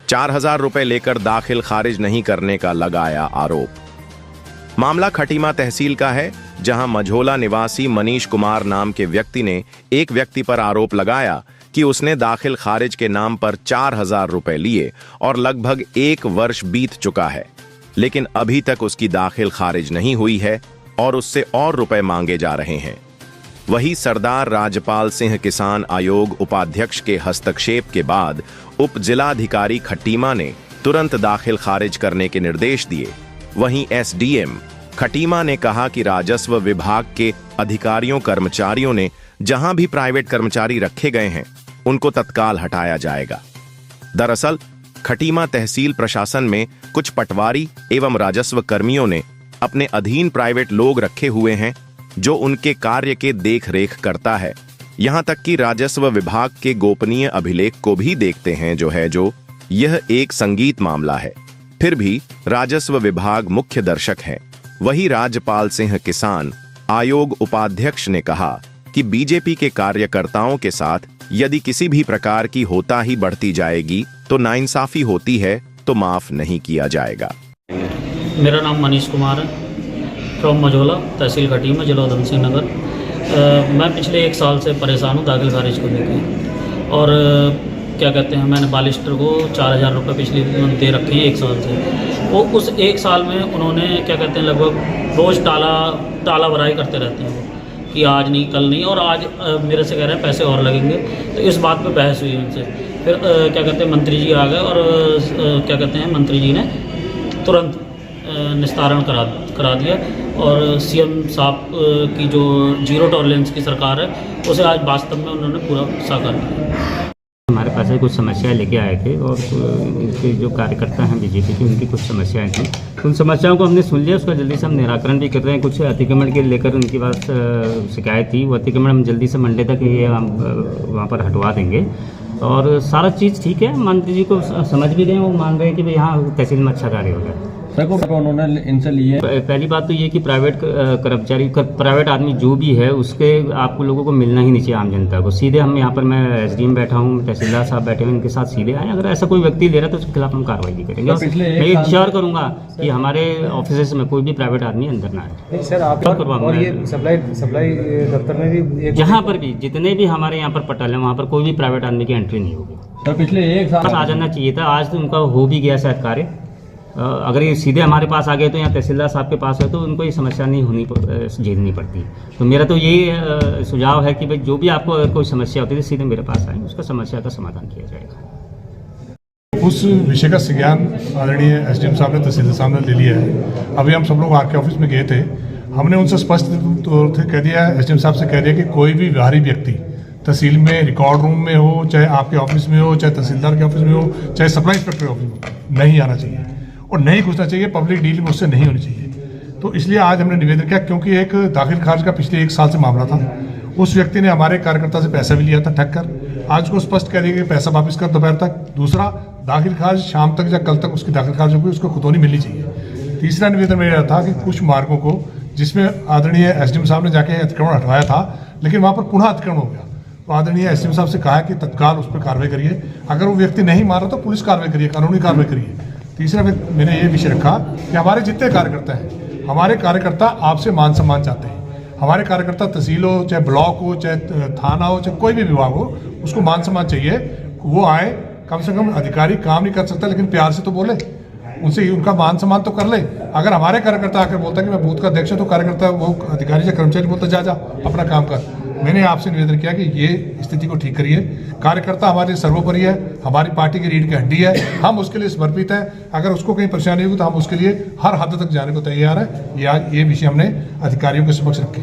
4,000 रुपए लेकर दाखिल खारिज नहीं करने का लगाया आरोप। मामला खटीमा तहसील का है, जहां मझोला निवासी मनीष कुमार नाम के व्यक्ति ने एक व्यक्ति पर आरोप लगाया कि उसने दाखिल खारिज के नाम पर 4,000 रुपए लिए और लगभग 1 वर्ष बीत चुका है, लेकिन अभी तक उसकी दाखिल खारिज नहीं हुई है और उससे और रुपए मांगे जा रहे हैं। वही सरदार राजपाल सिंह किसान आयोग उपाध्यक्ष के हस्तक्षेप के बाद उप जिलाधिकारी खटीमा ने तुरंत दाखिल खारिज करने के निर्देश दिए। वहीं एसडीएम खटीमा ने कहा कि राजस्व विभाग के अधिकारियों कर्मचारियों ने जहां भी प्राइवेट कर्मचारी रखे गए हैं उनको तत्काल हटाया जाएगा। दरअसल खटीमा तहसील प्रशासन में कुछ पटवारी एवं राजस्व कर्मियों ने अपने अधीन प्राइवेट लोग रखे हुए हैं जो उनके कार्य के देख रेख करता है। यहां तक कि राजस्व विभाग के गोपनीय अभिलेख को भी देखते हैं जो यह एक संगीत मामला है। फिर भी राजस्व विभाग मुख्य दर्शक है। वही राजपाल सिंह किसान आयोग उपाध्यक्ष ने कहा कि बीजेपी के कार्यकर्ताओं के साथ यदि किसी भी प्रकार की होताही बढ़ती जाएगी तो नाइंसाफी होती है तो माफ नहीं किया जाएगा। मेरा नाम मनीष कुमार है, फ्रॉम मझोला, तहसील खटीमा, जिला उधम सिंह नगर। मैं पिछले 1 साल से परेशान हूँ दाखिल खारिज को लेकर। और क्या कहते हैं, मैंने बालिस्टर को 4,000 रुपये पिछले दे रखे हैं 1 साल से। वो उस 1 साल में उन्होंने क्या कहते हैं लगभग रोज़ टाला भराई करते रहते हैं वो कि आज नहीं कल नहीं, और आज मेरे से कह रहे हैं पैसे और लगेंगे। तो इस बात पे बहस हुई उनसे। फिर क्या कहते हैं मंत्री जी आ गए और क्या कहते हैं मंत्री जी ने तुरंत निस्तारण करा दिया और सीएम साहब की जो जीरो टॉलरेंस की सरकार है उसे आज वास्तव में उन्होंने पूरा साकार किया। हमारे पास कुछ समस्याएं लेके आए थे और इनके जो कार्यकर्ता हैं बीजेपी के, उनकी कुछ समस्याएं थी। उन समस्याओं को हमने सुन लिया, उसका जल्दी से हम निराकरण भी कर रहे हैं। कुछ अतिक्रमण के लेकर उनकी बात शिकायत थी, वो अतिक्रमण हम जल्दी से मंडे तक ये हम वहाँ पर हटवा देंगे और सारा चीज़ ठीक है। मंत्री जी को समझ भी गए, वो मान रहे हैं कि भाई यहाँ तहसील में अच्छा कार्य हो गया। उन्होंने इनसे लिए पहली बात तो ये कि प्राइवेट कर्मचारी प्राइवेट आदमी जो भी है उसके आपको लोगों को मिलना ही नहीं चाहिए, आम जनता को। सीधे हम यहाँ पर, मैं एसडीएम बैठा हूँ, तहसीलदार साहब बैठे हैं, इनके साथ सीधे आए। अगर ऐसा कोई व्यक्ति ले रहा है तो उसके खिलाफ हम कार्रवाई भी करेंगे। मैं इंश्योर करूँगा कि हमारे ऑफिस में कोई भी प्राइवेट आदमी अंदर ना आए। सर आप और ये सप्लाई दफ्तर में भी जहाँ पर भी जितने भी हमारे यहाँ पर पटल है वहाँ पर कोई भी प्राइवेट आदमी की एंट्री नहीं होगी। सर पिछले 1 साल आ जाना चाहिए था, आज तो उनका हो भी गया शायद कार्य। अगर ये सीधे हमारे पास आ गए तो यहाँ तहसीलदार साहब के पास है तो उनको ये समस्या नहीं होनी झेलनी पड़ती। तो मेरा तो यही सुझाव है कि भाई जो भी आपको अगर कोई समस्या होती है सीधे मेरे पास आए, उसका समस्या का समाधान किया जाएगा। उस विषय का संज्ञान आदरणीय एसडीएम साहब ने, तहसीलदार साहब ने ले लिया है। अभी हम सब लोग आपके ऑफिस में गए थे, हमने उनसे स्पष्ट तौर से कह दिया, एसडीएम साहब से कह दिया कि कोई भी बाहरी व्यक्ति तहसील में रिकॉर्ड रूम में हो, चाहे आपके ऑफिस में हो, चाहे तहसीलदार के ऑफिस में हो, चाहे सप्लाई इंस्पेक्टर के ऑफिस में हो, नहीं आना चाहिए और नहीं घुसना चाहिए। पब्लिक डीलिंग उससे नहीं होनी चाहिए। तो इसलिए आज हमने निवेदन किया, क्योंकि एक दाखिल खारिज का पिछले 1 साल से मामला था। उस व्यक्ति ने हमारे कार्यकर्ता से पैसा भी लिया था ठग कर। आज उसको स्पष्ट कह दिया कि पैसा वापस कर दोपहर तक। दूसरा, दाखिल खारिज शाम तक या कल तक उसकी दाखिल खारिज होगी, उसको खुदोनी मिलनी चाहिए। तीसरा निवेदन मेरा था कि कुछ मार्गों को जिसमें आदरणीय एसडीएम साहब ने जाके अतिक्रमण हटवाया था, लेकिन वहाँ पर पुनः अतिक्रमण हो गया, तो आदरणीय एसडीएम साहब से कहा है कि तत्काल उस पर कार्रवाई करिए। अगर वो व्यक्ति नहीं मारा तो पुलिस कार्रवाई करिए, कानूनी कार्रवाई करिए। तीसरा मैंने ये विषय रखा कि हमारे जितने कार्यकर्ता हैं, हमारे कार्यकर्ता आपसे मान सम्मान चाहते हैं। हमारे कार्यकर्ता तहसील हो, चाहे ब्लॉक हो, चाहे थाना हो, चाहे कोई भी विभाग हो, उसको मान सम्मान चाहिए। वो आए, कम से कम अधिकारी काम नहीं कर सकता लेकिन प्यार से तो बोले, उनसे उनका मान सम्मान तो कर ले। अगर हमारे कार्यकर्ता आकर बोलता है कि मैं बूथ का अध्यक्ष हूँ, तो कार्यकर्ता वो अधिकारी या कर्मचारी बोलता जा अपना काम कर। मैंने आपसे निवेदन किया कि ये स्थिति को ठीक करिए। कार्यकर्ता हमारे सर्वोपरि है, हमारी पार्टी की रीढ़ की हड्डी है, हम उसके लिए समर्पित है। अगर उसको कहीं परेशानी होगी तो हम उसके लिए हर हद तक जाने को तैयार है। ये विषय हमने अधिकारियों के समक्ष रखे।